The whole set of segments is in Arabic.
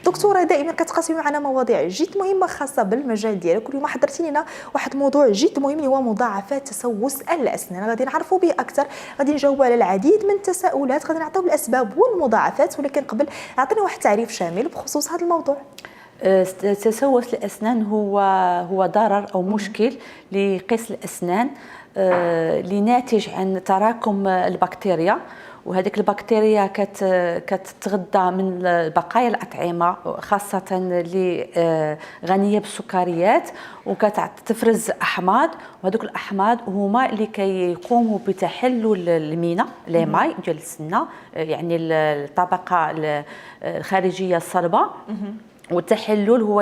دكتوره دائما كتقاسمي معنا مواضيع جد مهمه خاصه بالمجال ديالك، واليوم حضرتي لنا واحد الموضوع جد مهم اللي هو مضاعفات تسوس الاسنان. غادي نعرفوا به اكثر، غادي نجاوبوا على العديد من التساؤلات، غادي نعطيو الاسباب والمضاعفات، ولكن قبل اعطينا واحد التعريف شامل بخصوص هذا الموضوع. تسوس الأسنان هو ضرر أو مشكل لقيس الأسنان اللي ناتج عن تراكم البكتيريا، وهذيك البكتيريا كتتغذى من بقايا الأطعمة خاصة اللي غنية بالسكريات، وكتفرز أحماض، وهذوك الأحماض هما اللي كيقوموا بتحلل المينا ليماي ديال السنة، يعني الطبقة الخارجية الصلبة، والتحلل هو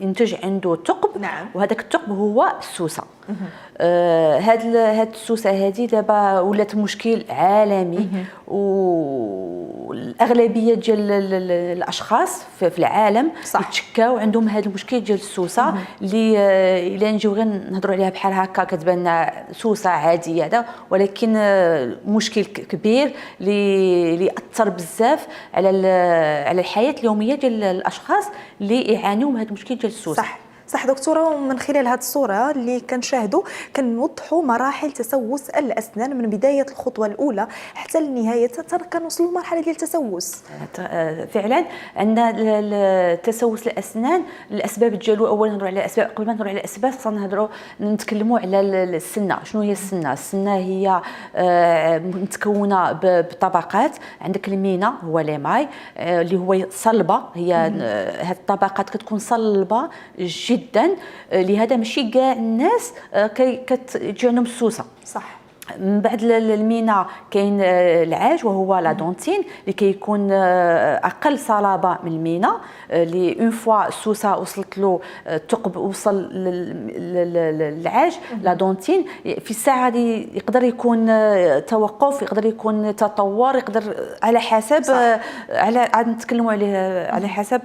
ينتج عنده ثقب. نعم. وهذاك الثقب هو السوسه. هاد السوسه هذه دابا ولات مشكل عالمي، والاغلبيه ديال الاشخاص في العالم يتشكاو عندهم هذا المشكل ديال السوسه، اللي الا نجيو غير نهضروا عليها بحال هكا كتبان لنا سوسه عاديه هذا، ولكن مشكل كبير اللي اثر بزاف على الحياه اليوميه ديال الاشخاص اللي يعانيوا من هذا المشكل ديال السوسه. صح دكتوره، ومن خلال هذه الصوره اللي كنشاهدوا كنوضحوا مراحل تسوس الاسنان من بدايه الخطوه الاولى حتى النهايه، حتى كنوصلوا لمرحله ديال التسوس. فعلا عندنا التسوس الاسنان الاسباب ديالو. اولا نهضروا على الاسباب، قبل ما نهضروا على الاسباب خصنا نتكلموا على السنه. شنو هي السنه؟ السنه هي متكونه بطبقات. عندك المينا هو ليماي اللي هو صلبه، هي هذه الطبقات كتكون صلبه جدا، لهذا ماشي كاع الناس كتجي عندهم السوسه. صح. من بعد المينا كاين العاج وهو لا دونتين اللي كيكون اقل صلابه من المينا، اللي اون فوا السوسه وصلت له الثقب وصل للعاج لا دونتين، في الساعه هذه يقدر يكون توقف، يقدر يكون تطور، يقدر على حسب على عاد نتكلموا عليه على حسب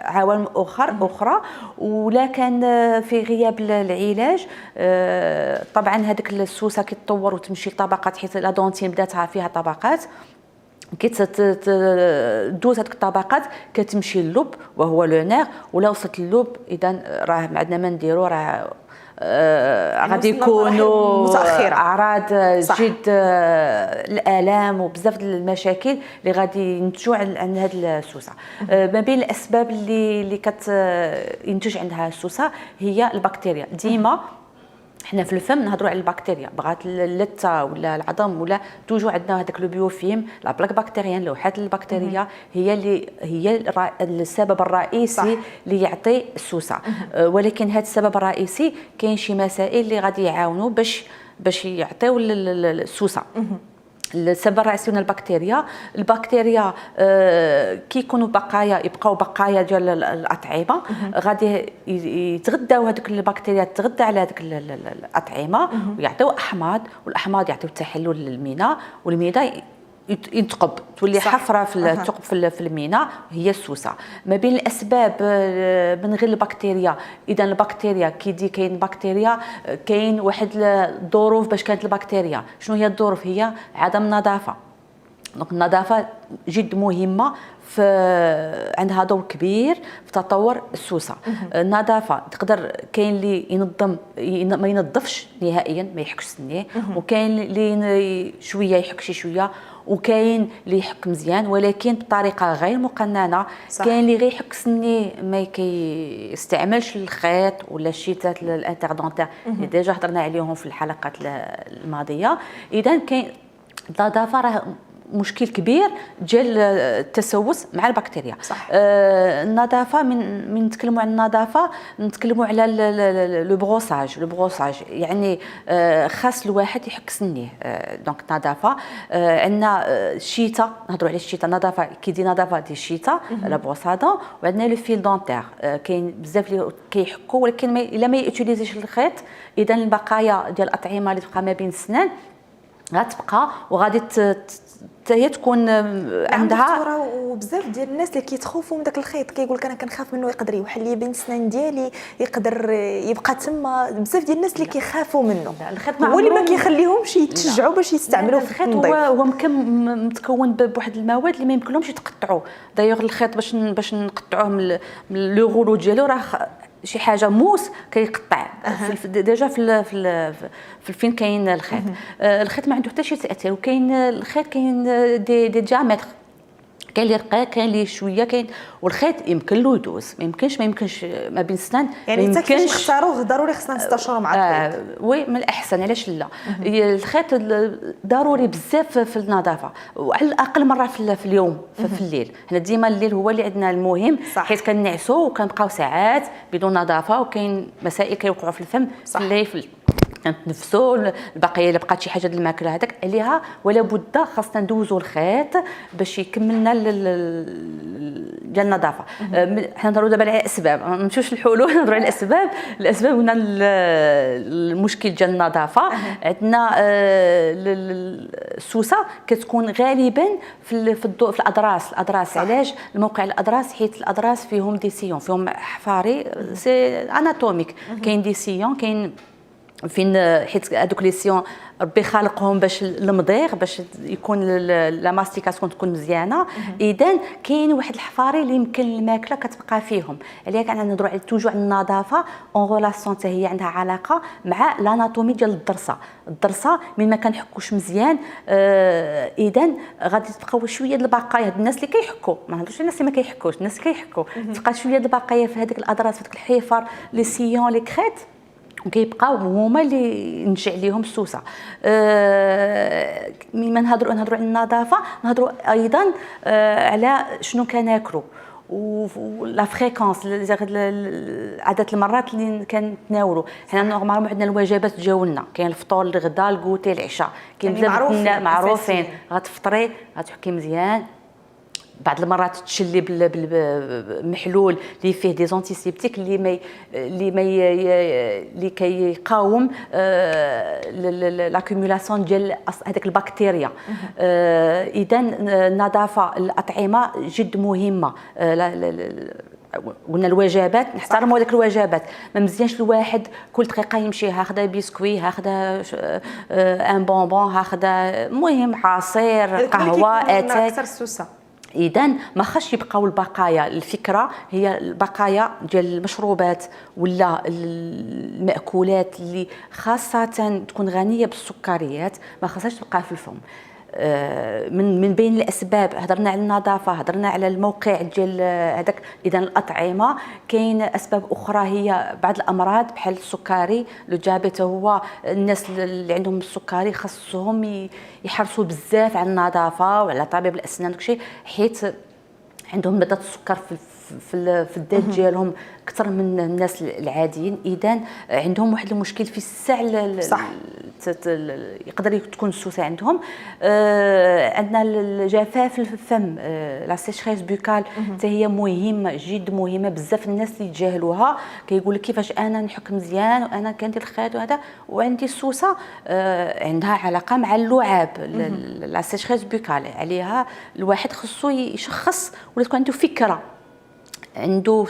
عوامل اخرى. ولا كان في غياب العلاج طبعا هذيك السوسه كتطور وتمشي طبقات، حيت لا دونتين بداتها فيها طبقات، دوز هذيك الطبقات كتمشي للب وهو لو نير، ولا وصلت للب اذا راه ما عندنا ما نديروا، راه غادي يكونوا اعراض جد الالام وبزاف المشاكل اللي غادي ينتجوا عن هذه السوسه. ما بين الاسباب اللي كتنتج عندها السوسه هي البكتيريا. ديما حنا في الفم نهضروا على البكتيريا، بغات اللثه ولا العظم ولا توجو عندنا هذاك لو بيوفيم، لا بلاك بكتيريان، لوحات البكتيريا هي السبب الرئيسي اللي يعطي السوسه. ولكن هذا السبب الرئيسي كاين شي مسائل اللي غادي يعاونوا باش يعطيو السوسه. السبب الرئيسي من البكتيريا كي يكونوا يبقاو بقايا ديال الاطعمه، غادي يتغداو هذوك البكتيريا، تتغدى على هذوك الاطعمه ويعطيو احماض، والاحماض يعطيو تحلل للمينا، والمينا ينتقب، تولي حفره في الثقب في المينا، هي السوسه. ما بين الاسباب من غير البكتيريا، اذا البكتيريا كاين بكتيريا، كاين واحد الظروف باش كانت البكتيريا. شنو هي الظروف؟ هي عدم النظافه. دونك النظافه جد مهمه، عندها دور كبير في تطور السوسه. النظافه تقدر، كاين اللي ينظم ما ينظفش نهائيا، ما يحكش سنيه، وكاين اللي شويه يحك شويه، وكاين اللي يحك مزيان ولكن بطريقه غير مقننه. كاين اللي غير يحك سنيه ما كيستعملش الخيط ولا الشيتات الانتردونتير اللي ديجا هضرنا عليهم في الحلقات الماضيه. اذا كاين النظافه راه مشكل كبير ديال التسوس مع البكتيريا. النظافه، من نتكلموا على النظافه نتكلموا على لو بروساج، يعني خاص الواحد يحك سنيه. دونك النظافه عندنا الشيتا، نهضروا على الشيتا، نظافه كيدي نظافه ديال الشيتا لا بروسادون، وعندنا لو فيل دونتير. كاين بزاف اللي كيحكوا ولكن الا ما يوتيليزيش الخيط، اذا البقايا ديال الاطعمه اللي تبقى ما بين السنان غتبقى وغادي حتى هي تكون عندها. وبزاف ديال الناس اللي كيتخوفوا من داك الخيط، كيقول لك انا كنخاف منه يقدر يوحل لي بين السنان ديالي، يقدر يبقى تما. بزاف ديال الناس اللي كيخافوا منه، الخيط هو اللي ما كيخليهمش يتشجعوا باش يستعملوا في الخيط. هو متكون بواحد المواد اللي ما يمكنلهمش يتقطعوا. دايوغ الخيط باش نقطعوه من لو غولو ديالو راه شي حاجه موس كيقطع ديجا في فين كاين الخيط. الخيط ما عنده حتى شي تاثير. وكاين الخيط كاين دي ديامتر، كاين اللي رقيق كاين اللي شويه كاين. والخيط يمكن له يدوز، ما يمكنش ما بين السنان. يعني حتى كيفاش نختاروه ضروري خصنا نستشروا مع الطبيب. وي من الاحسن، علاش لا. الخيط ضروري بزاف في النظافه، وعلى الاقل مره في اليوم في الليل. حنا ديما الليل هو اللي عندنا المهم، حيت كنعسوا وكنبقاو ساعات بدون نظافه، وكاين مسائل كيوقعوا في الفم في الليل كنتنفسوا البقيه الا بقات شي حاجه د الماكله هذاك عليها. ولا بد خاصنا ندوزوا الخيط باش يكملنا ديال النظافه. حنا نهضروا دابا على الاسباب، ما نمشيوش للحلول، نهضروا على الاسباب. الاسباب هنا المشكل ديال النظافه. عندنا السوسه كتكون غالبا في الاضراس. علاش الموقع الاضراس؟ حيت الاضراس فيهم دي سيون، فيهم حفاري، سي اناتوميك. كاين دي سيون، كاين فين حيت هذوك لي سيون ربي خالقهم باش المضيغ، باش يكون لا ماستيكاسيون تكون مزيانه. اذا كاين واحد الحفاري اللي يمكن الماكله كتبقى فيهم. عليها كان نهضروا على توجو على النظافه اون ريلاسيون، حتى هي عندها علاقه مع الاناتومي ديال الضرسه. من ما كنحكوش مزيان اذا غادي تبقاو شويه د البقايا. هاد الناس اللي كيحكوا، ما نهضرش الناس اللي ما كيحكوش، الناس اللي كيحكوا تبقى شويه د البقايا في هذيك الاضراس، في هذيك الحفار لي سيون لي كريت، وكيبقاو هما اللي ينشئ عليهم السوسه. مما نهضروا على النظافه، نهضروا ايضا على شنو كناكلوا ولا فريكونس، عدد المرات اللي كنتناولوا. حنا نورمالمون عندنا الوجبات ديالنا، كاين الفطور، الغداء، الكوتي، العشاء، كاين بزاف معروفين. غتفطري غتحكي مزيان، بعض المرات تشلي بالمحلول اللي فيه دي زونتيسيبتيك اللي كيقاوم لاكومولاسيون ديال هذيك البكتيريا. اذا النظافه الاطعمه جد مهمه. قلنا الوجبات نحترموا هذيك الوجبات. ما مزيانش الواحد كل دقيقه يمشي هاخذ بسكوي، هاخذ ان بونبون، هاخذ المهم عصير، قهوه، اتاي. اذا ما خاصش يبقاو البقايا. الفكره هي البقايا ديال المشروبات ولا المأكولات اللي خاصه تكون غنيه بالسكريات، ما خاصهاش تبقى في الفم. من بين الاسباب هضرنا على النظافه، هضرنا على الموقع ديال هذاك. اذا الاطعمه كاين اسباب اخرى، هي بعض الامراض بحال السكري، لو ديابيت. هو الناس اللي عندهم السكري خاصهم يحرصوا بزاف على النظافه وعلى طبيب الاسنان داكشي، حيت عندهم مدة السكر في الدم ديالهم اكثر من الناس العاديين. اذا عندهم واحد المشكل في السعل، صح، يقدر تكون السوسه عندهم. عندنا الجفاف الفم، لا سيشريس بوكال، حتى هي مهمه، جد مهمه. بزاف الناس اللي يتجاهلوها، كيقول لك كيفاش انا نحك مزيان وانا كندير الخيط وهذا وعندي السوسه. عندها علاقه مع اللعاب، لا سيشريس بوكال. عليها الواحد خصو يشخص ولا تكون عنده فكره، عنده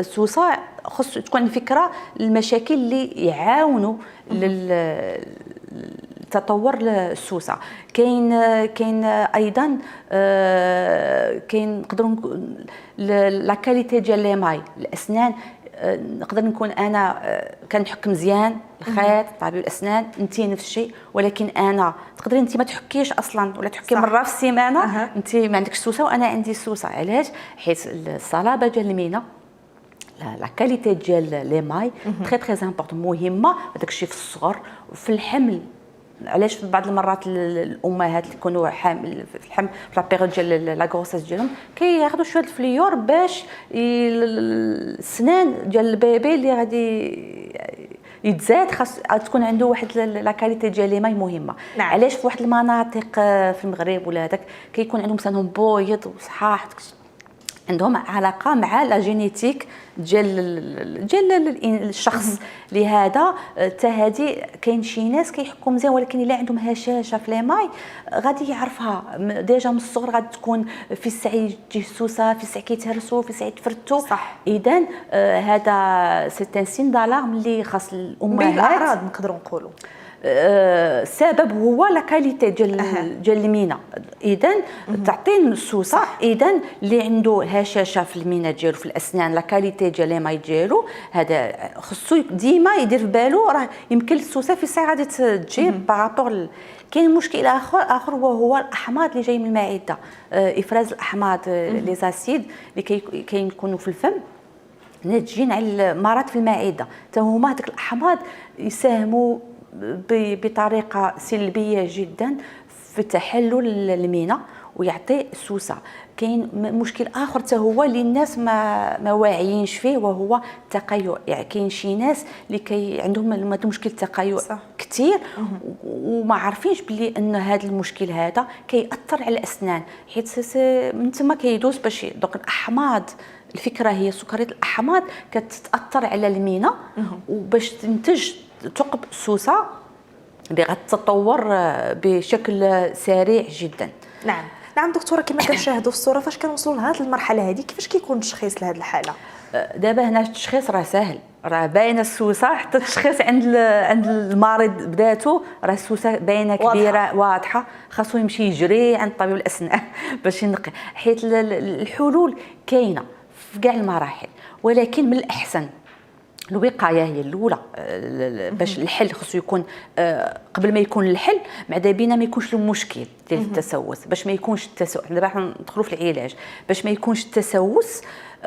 سوسه، خص تكون فكره المشاكل اللي يعاونوا لتطور السوسه. كاين ايضا كاين نقدروا لا كاليتي ديال لي ماي الاسنان. نقدر نكون انا كنحك مزيان الخيط، طبيب الاسنان انت نفس الشيء، ولكن انا تقدري انت ما تحكيش اصلا ولا تحكي مره في السيمانه. انت ما عندكش السوسه وانا عندي السوسه. علاش؟ حيت الصلابه ديال المينا، لا كاليتي ديال لي ماي تري تري امبورطون، مهمه. هذاك الشيء في الصغر وفي الحمل. علاش في بعض المرات الامهات اللي يكونوا حامل في الحمل في لا بيريود ديال لا غروسيس ديالهم كياخذوا شويه الفليور باش السنان ديال البيبي اللي غادي يتزاد خاص تكون عنده واحد لا كاليتي ديال لي ماي مهمه. نعم. علاش في واحد المناطق في المغرب ولا هذاك كيكون عندهم سنهم بويض وصحاح، عندهم علاقه مع لا جينيتيك ديال الشخص. لهذا حتى هذه كاين شي ناس كيحكوا مزيان، ولكن الا عندهم هشاشه في ليماي غادي يعرفها ديجا من الصغر، غادي تكون في الساعه يجي السوسه، في الساعه كيتهرسوا، في الساعه يتفرتوا. اذا هذا سي ان سين دالارم اللي خاص الامهات. بالاعراض نقدروا نقولوا السبب هو لا كاليتي ديال المينا. اذا تعطي السوسه، اذا اللي عنده هشاشه في المينا ديالو في الاسنان، لا كاليتي ديال لي ماي ديالو، هذا خصو ديما يدير في بالو راه يمكن السوسه في ساعه غادي تجي بارابور. كاين مشكل اخر وهو الاحماض اللي جاي من المعده، افراز الاحماض لي زاسيد اللي كيكونوا في الفم ناتجين على المرض في المعده. حتى هما هذوك الاحماض يساهموا بطريقه سلبيه جدا في تحلل المينا ويعطي السوسه. كاين مشكل اخر حتى هو اللي الناس ما واعيينش فيه، وهو التقيؤ. يعني كاين شي ناس اللي عندهم مشكل التقيؤ كثير وما عارفينش بلي ان هذا المشكل هذا كيأثر على الاسنان، حيت من تما كيدوز باش دوك الاحماض. الفكره هي سكريه الاحماض كتتاثر على المينا، وباش تنتج ثقب السوسه اللي غتتطور بشكل سريع جدا. نعم دكتوره، كما كنشاهدوا في الصوره فاش كنوصلوا لهذه المرحله هذه كيفاش كيكون التشخيص لهذه الحاله؟ دابا هنا التشخيص راه ساهل، راه باينه السوسه، حتى التشخيص عند المريض بداتو راه السوسه باينه كبيره واضحه، خاصو يمشي يجري عند طبيب الاسنان باش ينقي، حيت الحلول كاينه في كاع المراحل. ولكن من الاحسن الوقايه هي الاولى. باش الحل خصو يكون قبل ما يكون الحل ماذا بينا ما يكونش المشكل ديال التسوس. باش ما يكونش التسوس دابا ندخلوا في العلاج، باش ما يكونش التسوس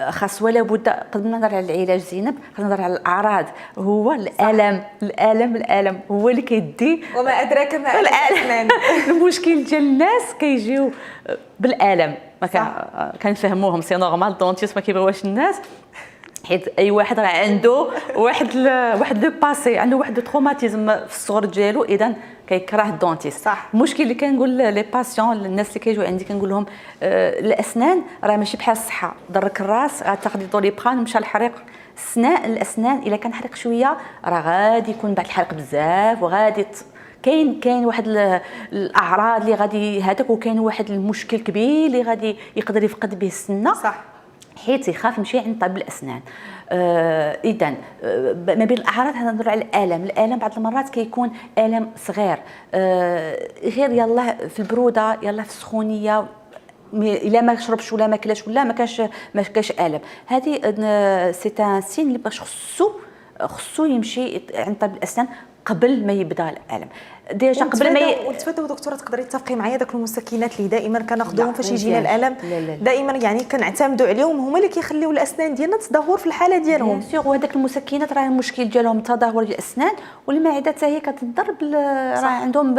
خاص ولا بد. قبل ما نهضر على العلاج زينب خلينا نهضر على الاعراض. هو الالم هو اللي كيدي، وما ادراك ما الالم. المشكل ديال الناس كيجيو بالالم، ما كنفهموهم سي نورمال. الدونتيست ما كيبغيوش الناس، حيت اي واحد راه عنده واحد لو باسي، عنده واحد التروماتيزم في الصغر ديالو، اذا كيكره الدونتيست. المشكل اللي كنقول لي باسيون، الناس اللي كيجيو عندي كنقول لهم الاسنان راه ماشي بحال الصحه. ضرك الراس غتاخدي دوليبران، مشى الحريق الاسنان الا كان حريق شويه راه غادي يكون بعد الحريق بزاف، وغادي كاين واحد الاعراض اللي غادي هذاك، وكاين واحد المشكل كبير اللي غادي يقدر يفقد به السنه، حيت يخاف يمشي عند طبيب الاسنان. اذا ما بين الاعراض نهضر على الالم بعض المرات كيكون الم صغير، غير يلاه في البروده، يلاه في السخونيه، الا ما شربش ولا ما كلاش ولا ما كاش الم. هذه سي ان سين اللي باش خصو يمشي عند طبيب الاسنان قبل ما يبدا الالم. ديجا قبل ما ونتفاداو دكتوره، تقدري تتفقي معايا داك المسكنات اللي دائما كناخذوهم فاش يجينا الالم، دائما يعني كنعتمدوا عليهم، هما اللي كيخليو الاسنان ديالنا تدهور في الحاله ديالهم. سيغ، وهذاك المسكنات راه المشكل ديالهم تدهور الاسنان، والمعده حتى هي كتضرب، راه عندهم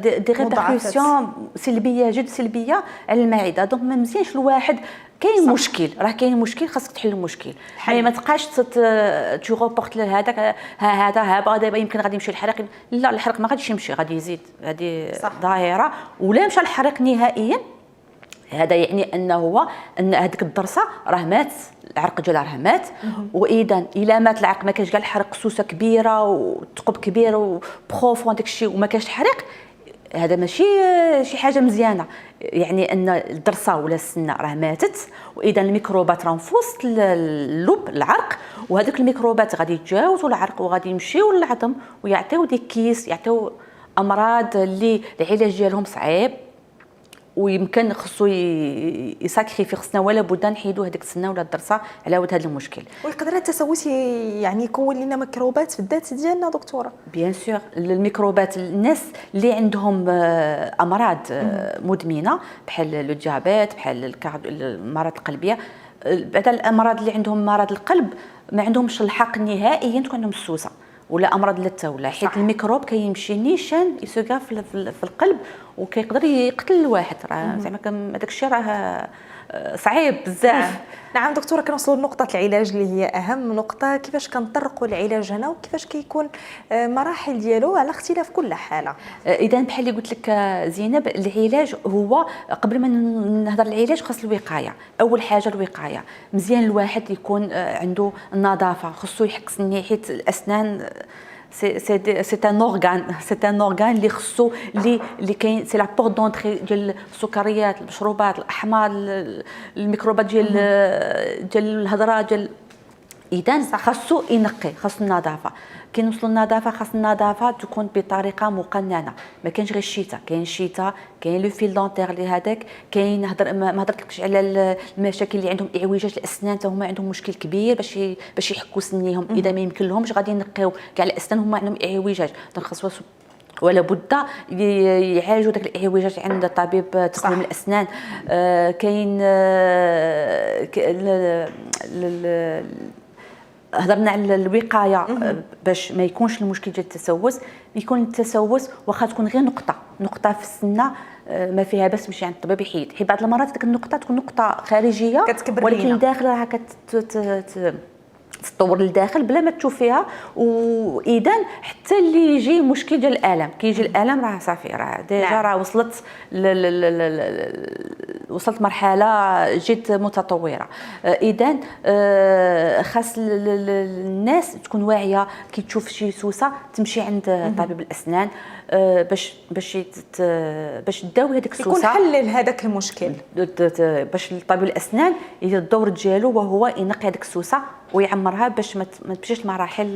دي ريبركسيون سلبيه، جد سلبيه على المعده. دونك ما مزيانش الواحد كاين مشكل، راه كاين مشكل خاصك تحل المشكل. ما تبقاش تو روبورت لهذاك هذا دابا يمكن غادي يمشي الحريق. لا، الحريق ما غاديش يمشي، غادي يزيد، هذه ظاهره. ولا مشى الحريق نهائيا هذا يعني ان هذيك الضرسه راه مات، العرق ديالها راه مات. واذا الا مات العرق ما كاينش كاع الحريق، سوسه كبيره وثقب كبير وبروفون داك الشيء وما كاينش الحريق، هذا ماشي شي حاجه مزيانه. يعني ان الضرسه ولا السنه راه ماتت، واذا الميكروبات راه في وسط اللب العرق، وهذوك الميكروبات غادي يتجاوزوا العرق وغادي يمشيو للعظم ويعطيو ديك كيس، يعطيو امراض اللي العلاج ديالهم صعيب، ويمكن خصو يساكريفي. خصنا ولا بد نحيدوا هذيك السنه ولا الضرسه على ود هذا المشكل. ويقدر التسوس يعني يكون لنا ميكروبات في الذات ديالنا دكتوره؟ بيان سور، الميكروبات، الناس اللي عندهم امراض مدمنه بحال لو ديابيت، بحال المرض القلبيه، بعد الامراض اللي عندهم مرض القلب ما عندهمش الحق نهائيا تكون عندهم السوسه ولا امراض اللثه، حيت الميكروب كيمشي نيشان يسوقا في القلب وكيقدر يقتل الواحد. راه زعما هذاك الشيء راه صعيب بزاف. نعم دكتوره، كنوصلوا لنقطه العلاج اللي هي اهم نقطه، كيفاش كنطرقوا العلاج هنا وكيفاش كيكون مراحل ديالو على اختلاف كل حاله. اذا بحال اللي قلت لك زينب، العلاج هو قبل ما نهضر العلاج خاص الوقايه. اول حاجه الوقايه، مزيان الواحد يكون عنده النظافه، خصو يحكس حيت الاسنان سي ان اورغان اللي خصو اللي كاين، سي لا بورت دونتري ديال السكريات، المشروبات، الاحماض، الميكروبات ديال الهضره ديال. اذا خاصو ينقي، خاص النظافه. كي نوصلوا للنظافه، خاص النظافه تكون بطريقه مقننه، ما كاينش غير الشتاء، كاين الشتاء، كاين لو فيل دونتير اللي هذاك، كاين ما هضرتلكش على المشاكل اللي عندهم اعوجاج الاسنان، حتى هما عندهم مشكل كبير باش يحكوا سنيهم. اذا ما يمكن لهمش غادي ينقيو كاع الاسنان، هما عندهم اعوجاج، خاص ولا بد يعالجوا داك الاعوجاج عند طبيب تقويم الاسنان. كاين هضرنا على الوقايه باش ما يكونش المشكل ديال التسوس. يكون التسوس واخا تكون غير نقطه في السنه، ما فيها بس تمشي عند الطبيب يحيد. بعض المرات ديك النقطه تكون نقطه خارجيه ولكن داخل راها تطور للداخل بلا ما تشوف فيها. واذا حتى اللي يجي مشكل ديال الالم، كيجي الالم راه صافي، راه ديجا راه وصلت مرحله جد متطوره. اذا خاص الناس تكون واعيه، كي تشوف شي سوسه تمشي عند طبيب الاسنان باش تداوي هذيك السوسه، يكون حل لهذاك المشكل، باش طبيب الاسنان يدير الدور ديالو وهو ينقي هذيك السوسه ويعمرها باش ما تمشيش لمراحل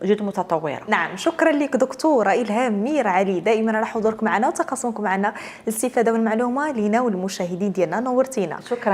جد متطوره. نعم، شكرا لك دكتوره إلهام مير علي، دائما على حضورك معنا وتقاسمكم معنا الاستفاده والمعلومه لينا والمشاهدين ديالنا. نورتينا. شكرا.